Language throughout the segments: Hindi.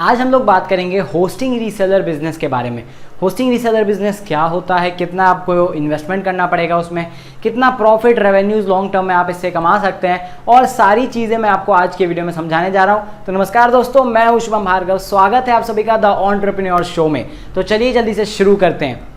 आज हम लोग बात करेंगे होस्टिंग रीसेलर बिजनेस के बारे में। होस्टिंग रीसेलर बिजनेस क्या होता है, कितना आपको इन्वेस्टमेंट करना पड़ेगा उसमें, कितना प्रॉफिट रेवेन्यूज लॉन्ग टर्म में आप इससे कमा सकते हैं, और सारी चीज़ें मैं आपको आज के वीडियो में समझाने जा रहा हूं। तो नमस्कार दोस्तों, मैं हूं शुभम भार्गव, स्वागत है आप सभी का द एंटरप्रेन्योर शो में। तो चलिए जल्दी से शुरू करते हैं।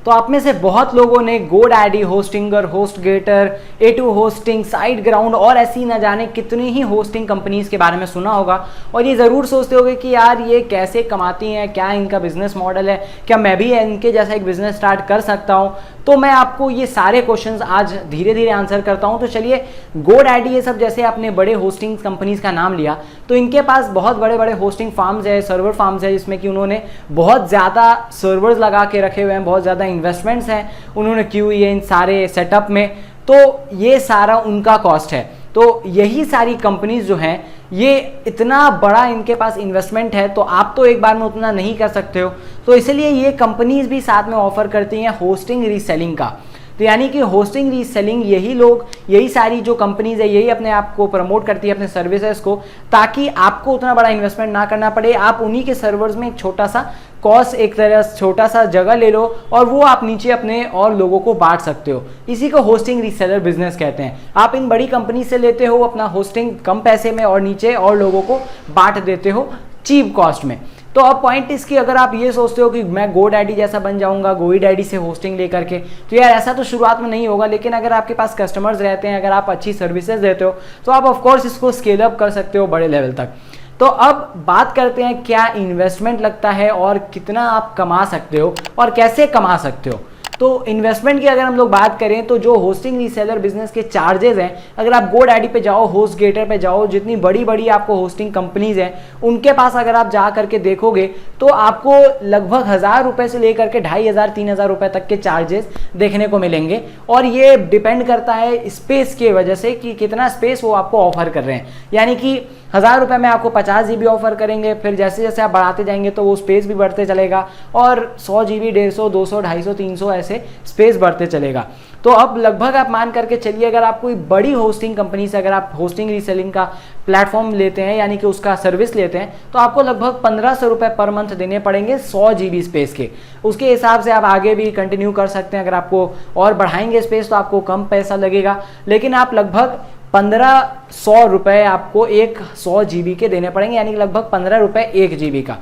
तो आप में से बहुत लोगों ने GoDaddy, Hostinger, HostGator, A2 hosting, site ground और ऐसी न जाने कितनी ही होस्टिंग कंपनीज के बारे में सुना होगा और ये ज़रूर सोचते होंगे कि यार ये कैसे कमाती हैं, क्या इनका बिजनेस मॉडल है, क्या मैं भी इनके जैसा एक बिजनेस स्टार्ट कर सकता हूँ। तो मैं आपको ये सारे क्वेश्चंस आज धीरे धीरे आंसर करता हूँ। तो चलिए, GoDaddy ये सब जैसे आपने बड़े होस्टिंग कंपनीज का नाम लिया तो इनके पास बहुत बड़े बड़े होस्टिंग फार्म्स है, सर्वर फार्म्स है, जिसमें कि उन्होंने बहुत ज़्यादा सर्वर्स लगा के रखे हुए हैं, बहुत ज़्यादा इन्वेस्टमेंट्स हैं उन्होंने की हुई है इन सारे सेटअप में। तो ये सारा उनका कॉस्ट है। तो यही सारी कंपनीज जो हैं, ये इतना बड़ा इनके पास इन्वेस्टमेंट है, तो आप तो एक बार में उतना नहीं कर सकते हो। तो इसलिए ये कंपनीज भी साथ में ऑफर करती हैं होस्टिंग रीसेलिंग का। तो यानी कि होस्टिंग रीसेलिंग यही लोग, यही सारी जो कंपनीज है, यही अपने आप को प्रमोट करती है अपने सर्विसेज को, ताकि आपको उतना बड़ा इन्वेस्टमेंट ना करना पड़े। आप उन्हीं के सर्वर्स में एक छोटा सा कॉस्ट, एक तरह छोटा सा जगह ले लो और वो आप नीचे अपने और लोगों को बांट सकते हो। इसी को होस्टिंग रीसेलर बिजनेस कहते हैं। आप इन बड़ी कंपनी से लेते हो अपना होस्टिंग कम पैसे में और नीचे और लोगों को बांट देते हो चीप कॉस्ट में। तो अब पॉइंट इसकी, अगर आप ये सोचते हो कि मैं GoDaddy जैसा बन जाऊंगा GoDaddy से होस्टिंग लेकर के, तो यार ऐसा तो शुरुआत में नहीं होगा। लेकिन अगर आपके पास कस्टमर्स रहते हैं, अगर आप अच्छी सर्विसेज देते हो, तो आप ऑफकोर्स इसको स्केल अप कर सकते हो बड़े लेवल तक। तो अब बात करते हैं क्या इन्वेस्टमेंट लगता है और कितना आप कमा सकते हो और कैसे कमा सकते हो। तो इन्वेस्टमेंट की अगर हम लोग बात करें तो जो होस्टिंग रीसेलर बिजनेस के चार्जेस हैं, अगर आप GoDaddy पे जाओ, होस्टगेटर पे जाओ, जितनी बड़ी बड़ी आपको होस्टिंग कंपनीज हैं उनके पास अगर आप जा करके देखोगे तो आपको लगभग 1000 रुपये से लेकर के 2500 3000 रुपये तक के चार्जेस देखने को मिलेंगे। और ये डिपेंड करता है स्पेस की वजह से कि कितना स्पेस वो आपको ऑफर कर रहे हैं। यानी कि 1000 रुपये में आपको 50 GB ऑफर करेंगे, फिर जैसे जैसे आप बढ़ाते जाएंगे तो वो स्पेस भी बढ़ते चलेगा और 100 GB, 150, 200, 250, 300 ऐसे स्पेस बढ़ते चलेगा। तो अब लगभग आप मान करके चलिए, अगर आप कोई बड़ी होस्टिंग कंपनी से अगर आप होस्टिंग रीसेलिंग का प्लेटफॉर्म लेते हैं, यानी कि उसका सर्विस लेते हैं, तो आपको लगभग 1500 रुपये पर मंथ देने पड़ेंगे 100 GB स्पेस के। उसके हिसाब से आप आगे भी कंटिन्यू कर सकते हैं। अगर आपको और बढ़ाएंगे स्पेस तो आपको कम पैसा लगेगा, लेकिन आप लगभग 1500 रुपये आपको एक 100 GB के देने पड़ेंगे, यानी कि लगभग 15 रुपये 1 GB का।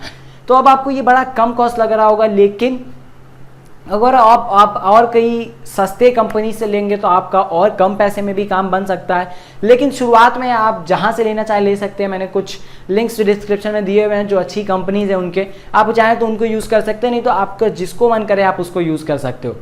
तो अब आपको ये बड़ा कम कॉस्ट लग रहा होगा, लेकिन अगर आप और कई सस्ते कंपनी से लेंगे तो आपका और कम पैसे में भी काम बन सकता है। लेकिन शुरुआत में आप जहां से लेना चाहे ले सकते हैं। मैंने कुछ लिंक्स डिस्क्रिप्शन में दिए हुए हैं जो अच्छी कंपनीज हैं उनके, आप चाहें तो उनको यूज़ कर सकते हैं, नहीं तो आपका जिसको मन करे आप उसको यूज़ कर सकते हो।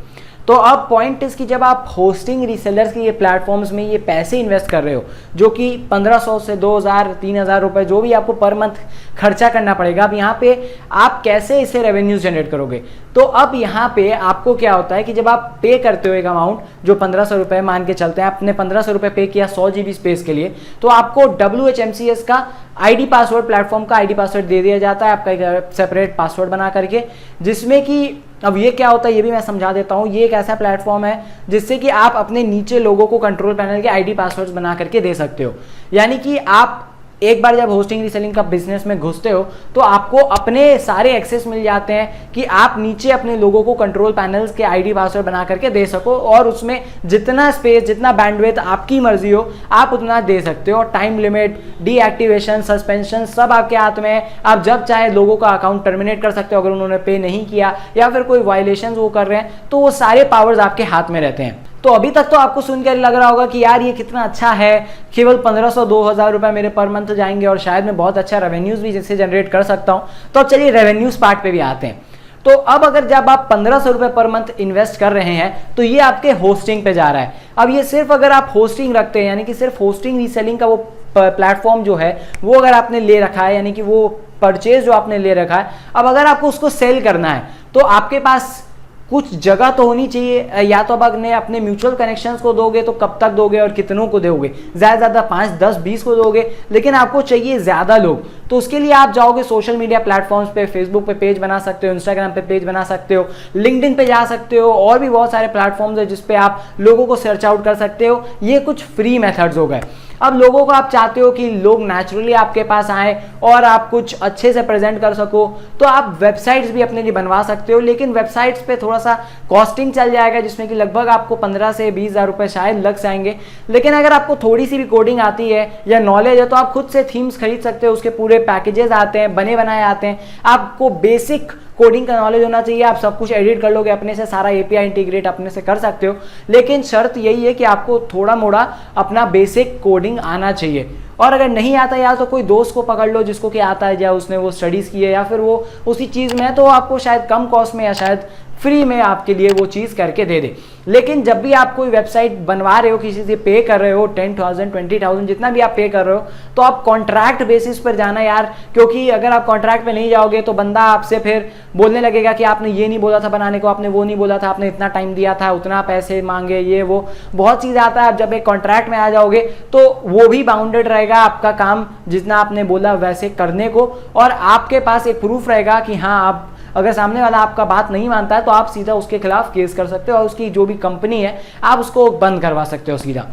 तो अब पॉइंट इसकी, जब आप होस्टिंग रीसेलर्स के ये प्लेटफॉर्म्स में ये पैसे इन्वेस्ट कर रहे हो, जो कि 1500 से 2000 3000 रुपये जो भी आपको पर मंथ खर्चा करना पड़ेगा, अब यहाँ पे आप कैसे इसे रेवेन्यू जनरेट करोगे। तो अब यहाँ पे आपको क्या होता है कि जब आप पे करते हो एक अमाउंट, जो 1500 रुपये मान के चलते हैं, आपने 1500 रुपये पे किया 100 GB स्पेस के लिए, तो आपको WHMCS का ID पासवर्ड, प्लेटफॉर्म का ID पासवर्ड दे दिया जाता है, आपका एक सेपरेट पासवर्ड बना करके, जिसमें कि अब ये क्या होता है ये भी मैं समझा देता हूँ। ये एक ऐसा प्लेटफॉर्म है जिससे कि आप अपने नीचे लोगों को कंट्रोल पैनल के ID पासवर्ड्स बना करके दे सकते हो। यानी कि आप एक बार जब होस्टिंग रीसेलिंग का बिजनेस में घुसते हो तो आपको अपने सारे एक्सेस मिल जाते हैं कि आप नीचे अपने लोगों को कंट्रोल पैनल्स के ID पासवर्ड बना करके दे सको, और उसमें जितना स्पेस, जितना बैंडविड्थ आपकी मर्जी हो आप उतना दे सकते हो। टाइम लिमिट, डीएक्टिवेशन, सस्पेंशन सब आपके हाथ में है। आप जब चाहे लोगों का अकाउंट टर्मिनेट कर सकते हो अगर उन्होंने पे नहीं किया या फिर कोई वायलेशन वो कर रहे हैं, तो वो सारे पावर्स आपके हाथ में रहते हैं। तो अभी तक तो आपको सुनकर लग रहा होगा कि यार ये कितना अच्छा है, केवल 1500 2000 रुपये मेरे पर मंथ जाएंगे और शायद मैं बहुत अच्छा रेवेन्यूज भी जिससे जनरेट कर सकता हूँ। तो अब चलिए रेवेन्यूज पार्ट पे भी आते हैं। तो अब अगर जब आप 1500 रुपये पर मंथ इन्वेस्ट कर रहे हैं तो ये आपके होस्टिंग पे जा रहा है। अब ये सिर्फ अगर आप होस्टिंग रखते हैं, यानी कि सिर्फ होस्टिंग रीसेलिंग का वो प्लेटफॉर्म जो है वो अगर आपने ले रखा है, यानी कि वो परचेज जो आपने ले रखा है, अब अगर आपको उसको सेल करना है तो आपके पास कुछ जगह तो होनी चाहिए। या तो अब अगर अपने म्यूचुअल कनेक्शंस को दोगे तो कब तक दोगे और कितनों को दोगे, ज़्यादा ज़्यादा 5, 10, 20 को दोगे, लेकिन आपको चाहिए ज़्यादा लोग। तो उसके लिए आप जाओगे सोशल मीडिया प्लेटफॉर्म्स पे, फेसबुक पे पेज बना सकते हो, इंस्टाग्राम पे पेज बना सकते हो, लिंक्डइन पे जा सकते हो, और भी बहुत सारे प्लेटफॉर्म्स है जिसपे आप लोगों को सर्च आउट कर सकते हो। ये कुछ फ्री मेथड्स हो गए। अब लोगों को आप चाहते हो कि लोग नेचुरली आपके पास आए और आप कुछ अच्छे से प्रेजेंट कर सको, तो आप वेबसाइट्स भी अपने लिए बनवा सकते हो, लेकिन वेबसाइट्स पे थोड़ा सा कॉस्टिंग चल जाएगा, जिसमें कि लगभग आपको 15 से 20 हज़ार रुपये शायद लग जाएंगे। लेकिन अगर आपको थोड़ी सी भी कोडिंग आती है या नॉलेज है तो आप खुद से थीम्स खरीद सकते हो, उसके पूरे पैकेजेस आते हैं, बने बनाए आते हैं। आपको बेसिक कोडिंग का नॉलेज होना चाहिए, आप सब कुछ एडिट कर लोगे अपने से, सारा एपीआई इंटीग्रेट अपने से कर सकते हो, लेकिन शर्त यही है कि आपको थोड़ा मोड़ा अपना बेसिक कोडिंग आना चाहिए। और अगर नहीं आता यार तो कोई दोस्त को पकड़ लो जिसको कि आता है, या उसने वो स्टडीज़ की है या फिर वो उसी चीज़ में है, तो आपको शायद कम कॉस्ट में या शायद फ्री में आपके लिए वो चीज़ करके दे दे। लेकिन जब भी आप कोई वेबसाइट बनवा रहे हो, किसी से पे कर रहे हो 10,000 20,000 जितना भी आप पे कर रहे हो, तो आप कॉन्ट्रैक्ट बेसिस पर जाना यार, क्योंकि अगर आप कॉन्ट्रैक्ट पे नहीं जाओगे तो बंदा आपसे फिर बोलने लगेगा कि आपने ये नहीं बोला था बनाने को, आपने वो नहीं बोला था, आपने इतना टाइम दिया था, उतना पैसे मांगे, ये वो बहुत चीज़ आता है। आप जब एक कॉन्ट्रैक्ट में आ जाओगे तो वो भी बाउंडेड रहेगा, आपका काम जितना आपने बोला वैसे करने को, और आपके पास एक प्रूफ रहेगा कि हाँ आप, अगर सामने वाला आपका बात नहीं मानता है तो आप सीधा उसके खिलाफ केस कर सकते हो और उसकी जो भी कंपनी है आप उसको बंद करवा सकते हो सीधा।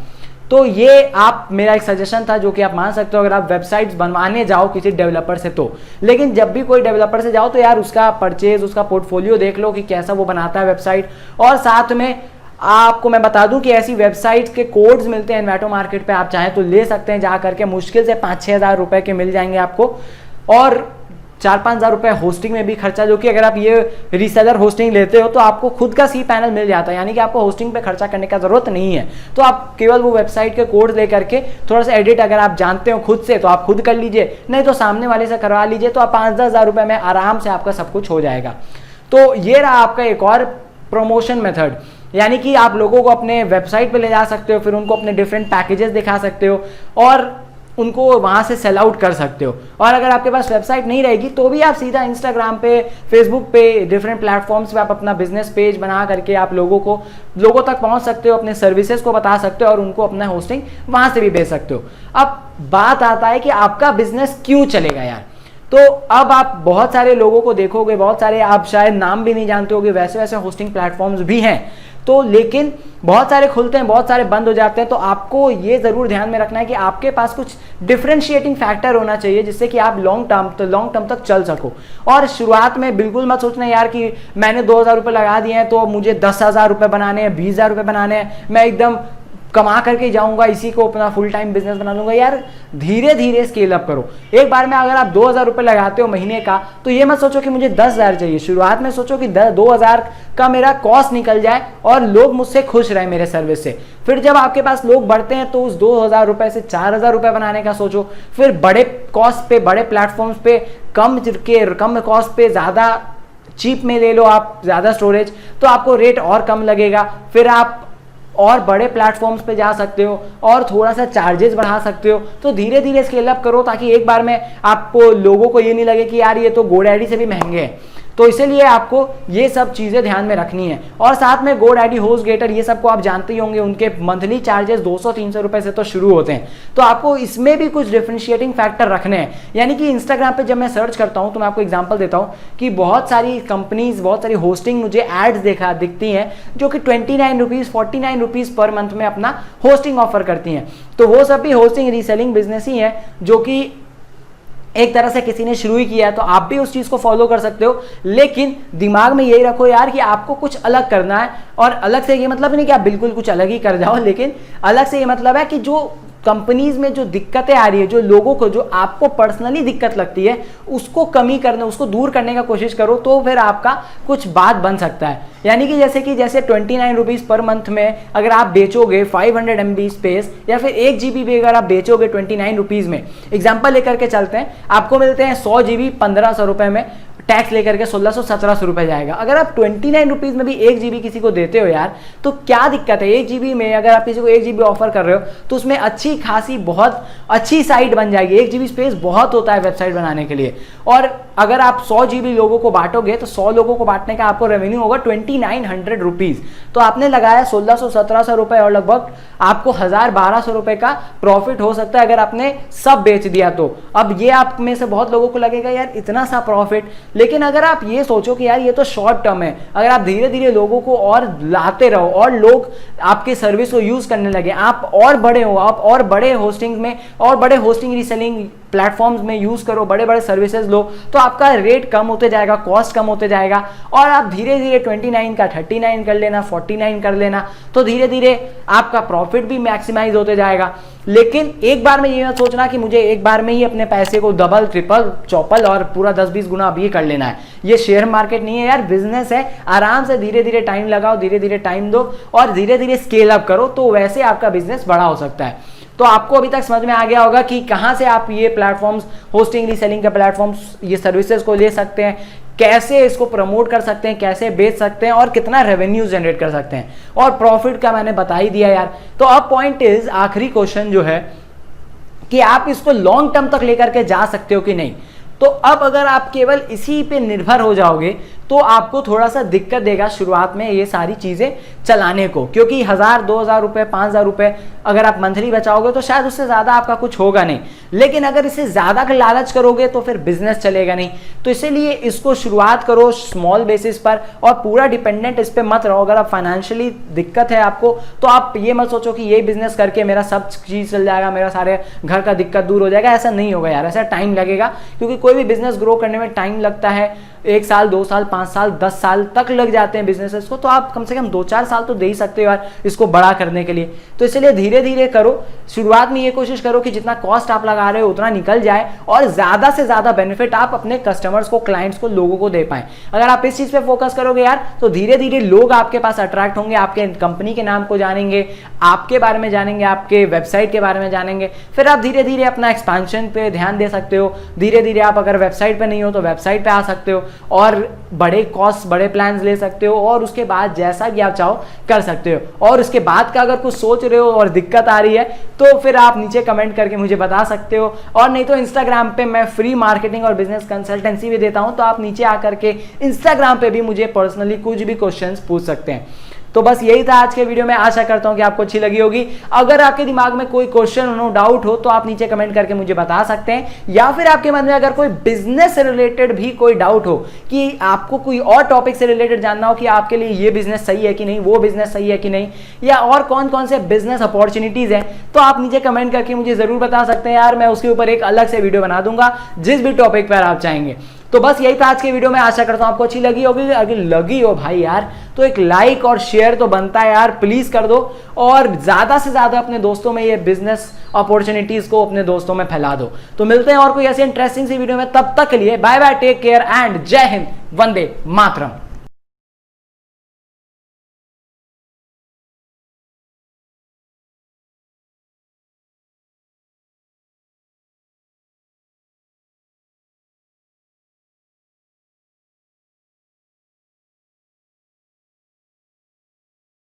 तो ये आप, मेरा एक सजेशन था जो कि आप मान सकते हो अगर आप वेबसाइट्स बनवाने जाओ किसी डेवलपर से तो। लेकिन जब भी कोई डेवलपर से जाओ तो यार उसका परचेज, उसका पोर्टफोलियो देख लो कि कैसा वो बनाता है वेबसाइट। और साथ में आपको मैं बता दूं कि ऐसी वेबसाइट्स के कोड्स मिलते हैं इन्वेटो मार्केट पे, आप चाहें तो ले सकते हैं जा करके, मुश्किल से 5-6 हज़ार रुपए के मिल जाएंगे आपको, और 4-5 हज़ार रुपये होस्टिंग में भी खर्चा, जो कि अगर आप ये रीसेलर होस्टिंग लेते हो तो आपको खुद का सी पैनल मिल जाता है, यानी कि आपको होस्टिंग पे खर्चा करने का जरूरत नहीं है। तो आप केवल वो वेबसाइट के कोड ले करके थोड़ा सा एडिट अगर आप जानते हो खुद से तो आप खुद कर लीजिए, नहीं तो सामने वाले से करवा लीजिए, तो आप 5-10 हज़ार रुपये में आराम से आपका सब कुछ हो जाएगा। तो ये रहा आपका एक और प्रमोशन मेथड, यानी कि आप लोगों को अपने वेबसाइट पे ले जा सकते हो, फिर उनको अपने डिफरेंट पैकेजेस दिखा सकते हो और उनको वहाँ से सेल आउट कर सकते हो। और अगर आपके पास वेबसाइट नहीं रहेगी तो भी आप सीधा इंस्टाग्राम पे, फेसबुक पे, डिफरेंट प्लेटफॉर्म्स पे आप अपना बिजनेस पेज बना करके आप लोगों तक पहुँच सकते हो, अपने सर्विसेज को बता सकते हो और उनको अपना होस्टिंग वहाँ से भी भेज सकते हो। अब बात आता है कि आपका बिजनेस क्यों चलेगा यार। तो अब आप बहुत सारे लोगों को देखोगे, बहुत सारे आप शायद नाम भी नहीं जानते होगे, वैसे वैसे होस्टिंग प्लेटफॉर्म्स भी हैं, तो लेकिन बहुत सारे खुलते हैं, बहुत सारे बंद हो जाते हैं। तो आपको ये ज़रूर ध्यान में रखना है कि आपके पास कुछ डिफरेंशिएटिंग फैक्टर होना चाहिए जिससे कि आप लॉन्ग टर्म तक चल सको। और शुरुआत में बिल्कुल मत सोचना यार कि मैंने 2,000 रुपये लगा दिए हैं तो मुझे 10,000 रुपये बनाने हैं, 20,000 रुपये बनाने हैं, मैं एकदम कमा करके जाऊंगा, इसी को अपना फुल टाइम बिजनेस बना लूंगा। यार धीरे धीरे स्केल अप करो। एक बार में अगर आप 2,000 रुपये लगाते हो महीने का, तो ये मत सोचो कि मुझे 10,000 चाहिए। शुरुआत में सोचो कि 2,000 का मेरा कॉस्ट निकल जाए और लोग मुझसे खुश रहे मेरे सर्विस से। फिर जब आपके पास लोग बढ़ते हैं तो उस 2,000 रुपये से 4,000 रुपये बनाने का सोचो। फिर बड़े कॉस्ट पे, बड़े प्लेटफॉर्म्स पे कम कॉस्ट पे ज़्यादा चीप में ले लो आप, ज़्यादा स्टोरेज, तो आपको रेट और कम लगेगा। फिर आप और बड़े प्लेटफॉर्म्स पे जा सकते हो और थोड़ा सा चार्जेस बढ़ा सकते हो। तो धीरे धीरे स्केल अप करो ताकि एक बार में आपको, लोगों को ये नहीं लगे कि यार ये तो GoDaddy से भी महंगे हैं। तो इसीलिए आपको ये सब चीज़ें ध्यान में रखनी है। और साथ में GoDaddy, HostGator, ये सब को आप जानते ही होंगे, उनके मंथली चार्जेस 200-300 रुपये से तो शुरू होते हैं। तो आपको इसमें भी कुछ डिफरेंशिएटिंग फैक्टर रखने हैं। यानी कि इंस्टाग्राम पे जब मैं सर्च करता हूँ तो मैं आपको एग्जांपल देता हूँ कि बहुत सारी कंपनीज, बहुत सारी होस्टिंग मुझे एड्स दिखती हैं जो कि 29 रुपीज़, 49 रुपीज़ पर मंथ में अपना होस्टिंग ऑफर करती हैं। तो वो सब भी होस्टिंग रीसेलिंग बिजनेस ही है जो कि एक तरह से किसी ने शुरू ही किया है। तो आप भी उस चीज़ को फॉलो कर सकते हो, लेकिन दिमाग में यही रखो यार कि आपको कुछ अलग करना है। और अलग से ये मतलब नहीं कि आप बिल्कुल कुछ अलग ही कर जाओ, लेकिन अलग से ये मतलब है कि जो कंपनीज में जो दिक्कतें आ रही है, जो लोगों को, जो आपको पर्सनली दिक्कत लगती है, उसको कमी करने, उसको दूर करने का कोशिश करो, तो फिर आपका कुछ बात बन सकता है। यानी कि जैसे 29 रुपीज़ पर मंथ में अगर आप बेचोगे 500 MB स्पेस या फिर 1 GB भी अगर आप बेचोगे 29 रुपीज़ में, एग्जाम्पल लेकर के चलते हैं, आपको मिलते हैं 100 GB 1,500 रुपये में, टैक्स लेकर के 1600-1700 रुपए जाएगा। अगर आप 29 रुपीज में भी 1 GB किसी को देते हो यार, तो क्या दिक्कत है। 1 GB में अगर आप किसी को 1 GB ऑफर कर रहे हो तो उसमें अच्छी खासी बहुत अच्छी साइट बन जाएगी। 1 GB स्पेस बहुत होता है वेबसाइट बनाने के लिए। और अगर आप 100 GB लोगों को बांटोगे तो 100 लोगों को बांटने का आपको रेवेन्यू होगा 2900 रुपीज। तो आपने लगाया 1600-1700 रुपए और लगभग आपको 1000-1200 रुपए का प्रॉफिट हो सकता है अगर आपने सब बेच दिया तो। अब ये आप में से बहुत लोगों को लगेगा यार इतना सा प्रॉफिट, लेकिन अगर आप ये सोचो कि यार ये तो शॉर्ट टर्म है, अगर आप धीरे धीरे लोगों को और लाते रहो और लोग आपके सर्विस को यूज करने लगे, आप और बड़े हो, आप और बड़े होस्टिंग में और बड़े होस्टिंग रीसेलिंग प्लेटफॉर्म्स में यूज करो, बड़े बड़े सर्विसेज लो, तो आपका रेट कम होते जाएगा, कॉस्ट कम होते जाएगा और आप धीरे धीरे 29 का 39 कर लेना, 49 कर लेना, तो धीरे धीरे आपका प्रॉफिट भी मैक्सिमाइज होते जाएगा। लेकिन एक बार में ये मत सोचना कि मुझे एक बार में ही अपने पैसे को डबल ट्रिपल चौपल और पूरा 10-20 गुना अभी कर लेना है। ये शेयर मार्केट नहीं है यार, बिजनेस है। आराम से धीरे धीरे टाइम लगाओ, धीरे धीरे टाइम दो और धीरे धीरे स्केल अप करो, तो वैसे आपका बिजनेस बड़ा हो सकता है। तो आपको अभी तक समझ में आ गया होगा कि कहां से आप ये प्लेटफॉर्म्स, होस्टिंग रीसेलिंग के प्लेटफॉर्म्स, ये सर्विसेज को ले सकते हैं, कैसे इसको प्रमोट कर सकते हैं, कैसे बेच सकते हैं और कितना रेवेन्यू जनरेट कर सकते हैं, और प्रॉफिट का मैंने बता ही दिया यार। तो अब पॉइंट इज, आखिरी क्वेश्चन जो है कि आप इसको लॉन्ग टर्म तक लेकर के जा सकते हो कि नहीं। तो अब अगर आप केवल इसी पे निर्भर हो जाओगे तो आपको थोड़ा सा दिक्कत देगा शुरुआत में ये सारी चीजें चलाने को, क्योंकि 1000-2000 रुपए, 5000 रुपए अगर आप मंथली बचाओगे तो शायद उससे ज्यादा आपका कुछ होगा नहीं। लेकिन अगर इससे ज्यादा का लालच करोगे तो फिर बिजनेस चलेगा नहीं। तो इसीलिए इसको शुरुआत करो स्मॉल बेसिस पर और पूरा डिपेंडेंट इस पर मत रहो। अगर आप फाइनेंशियली दिक्कत है आपको तो आप ये मत सोचो कि ये बिजनेस करके मेरा सब चीज चल जाएगा, मेरा सारे घर का दिक्कत दूर हो जाएगा। ऐसा नहीं होगा यार, ऐसा टाइम लगेगा, क्योंकि कोई भी बिजनेस ग्रो करने में टाइम लगता है। 1 साल, 2 साल, 5 साल, 10 साल तक लग जाते हैं बिजनेसेस को। तो आप कम से कम 2-4 साल तो दे ही सकते हो यार इसको बड़ा करने के लिए। तो इसलिए धीरे धीरे करो। शुरुआत में ये कोशिश करो कि जितना कॉस्ट आप लगा रहे हो उतना निकल जाए और ज्यादा से ज्यादा बेनिफिट आप अपने कस्टमर्स को, क्लाइंट्स को, लोगों को दे पाए। अगर आप इस चीज पे फोकस करोगे यार तो धीरे धीरे लोग आपके पास अट्रैक्ट होंगे, आपके कंपनी के नाम को जानेंगे, आपके बारे में जानेंगे, आपके वेबसाइट के बारे में जानेंगे। फिर आप धीरे धीरे अपना एक्सपेंशन पे ध्यान दे सकते हो। धीरे धीरे आप अगर वेबसाइट पे नहीं हो तो वेबसाइट पे आ सकते हो और बड़े कॉस्ट, बड़े प्लान्स ले सकते हो और उसके बाद जैसा भी आप चाहो कर सकते हो। और उसके बाद का अगर कुछ सोच रहे हो और दिक्कत आ रही है तो फिर आप नीचे कमेंट करके मुझे बता सकते हो, और नहीं तो इंस्टाग्राम पे मैं फ्री मार्केटिंग और बिजनेस कंसल्टेंसी भी देता हूं, तो आप नीचे आकर के इंस्टाग्राम पे भी मुझे पर्सनली कुछ भी क्वेश्चंस पूछ सकते हैं। तो बस यही था आज के वीडियो में। आशा करता हूं कि आपको अच्छी लगी होगी। अगर आपके दिमाग में कोई क्वेश्चन हो, डाउट हो, तो आप नीचे कमेंट करके मुझे बता सकते हैं, या फिर आपके मन में अगर कोई बिजनेस से रिलेटेड भी कोई डाउट हो कि आपको कोई और टॉपिक से रिलेटेड जानना हो कि आपके लिए ये बिजनेस सही है कि नहीं, वो बिजनेस सही है कि नहीं, या और कौन कौन से बिजनेस अपॉर्चुनिटीज हैं, तो आप नीचे कमेंट करके मुझे जरूर बता सकते हैं यार। मैं उसके ऊपर एक अलग से वीडियो बना दूंगा जिस भी टॉपिक पर आप चाहेंगे। तो बस यही था आज के वीडियो में। आशा करता हूं आपको अच्छी लगी होगी। अगर लगी हो भाई यार तो एक लाइक और शेयर तो बनता है यार, प्लीज कर दो, और ज्यादा से ज्यादा अपने दोस्तों में ये बिजनेस अपॉर्चुनिटीज को अपने दोस्तों में फैला दो। तो मिलते हैं और कोई ऐसी इंटरेस्टिंग सी वीडियो में, तब तक के लिए bye bye, take care and जय हिंद, वंदे मातरम।